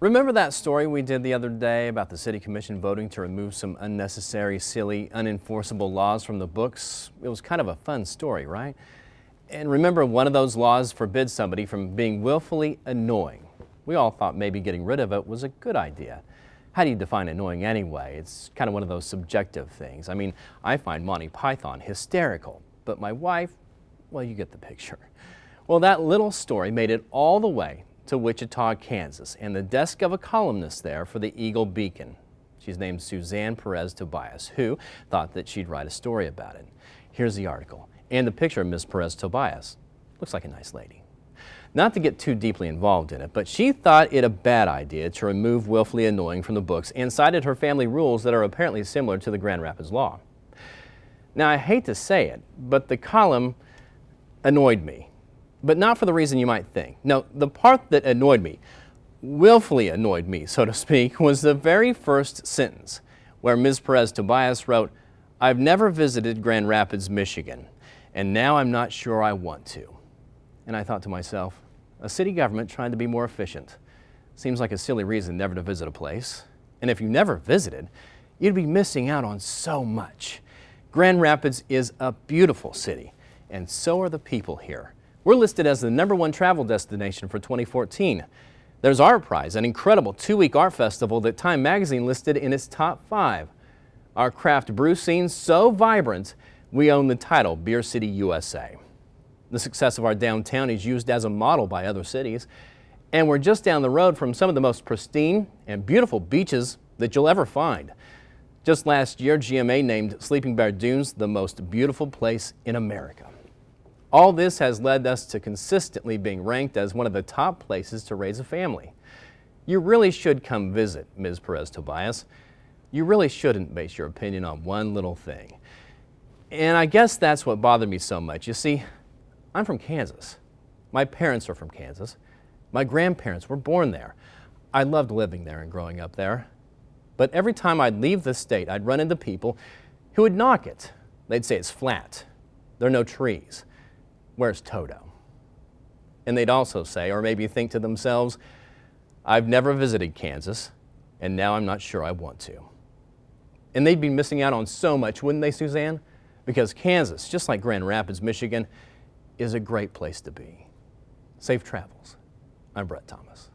Remember that story we did the other day about the City Commission voting to remove some unnecessary, silly, unenforceable laws from the books? It was kind of a fun story, right? And remember, one of those laws forbids somebody from being willfully annoying. We all thought maybe getting rid of it was a good idea. How do you define annoying anyway? It's kind of one of those subjective things. I mean, I find Monty Python hysterical, but my wife, well, you get the picture. Well, that little story made it all the way to Wichita, Kansas, and the desk of a columnist there for the Eagle Beacon. She's named Suzanne Perez Tobias, who thought that she'd write a story about it. Here's the article and the picture of Ms. Perez Tobias. Looks like a nice lady. Not to get too deeply involved in it, but she thought it a bad idea to remove willfully annoying from the books and cited her family rules that are apparently similar to the Grand Rapids law. Now, I hate to say it, but the column annoyed me. But not for the reason you might think. No, the part that annoyed me, willfully annoyed me, so to speak, was the very first sentence where Ms. Perez Tobias wrote, "I've never visited Grand Rapids, Michigan, and now I'm not sure I want to." And I thought to myself, a city government trying to be more efficient. Seems like a silly reason never to visit a place. And if you never visited, you'd be missing out on so much. Grand Rapids is a beautiful city, and so are the people here. We're listed as the #1 travel destination for 2014. There's Art Prize, an incredible 2-week art festival that Time magazine listed in its top 5. Our craft brew scene's so vibrant, we own the title Beer City, USA. The success of our downtown is used as a model by other cities, and we're just down the road from some of the most pristine and beautiful beaches that you'll ever find. Just last year, GMA named Sleeping Bear Dunes the most beautiful place in America. All this has led us to consistently being ranked as one of the top places to raise a family. You really should come visit, Ms. Perez Tobias. You really shouldn't base your opinion on one little thing. And I guess that's what bothered me so much. You see, I'm from Kansas. My parents are from Kansas. My grandparents were born there. I loved living there and growing up there. But every time I'd leave the state, I'd run into people who would knock it. They'd say it's flat. There are no trees. Where's Toto? And they'd also say, or maybe think to themselves, I've never visited Kansas, and now I'm not sure I want to. And they'd be missing out on so much, wouldn't they, Suzanne? Because Kansas, just like Grand Rapids, Michigan, is a great place to be. Safe travels. I'm Brett Thomas.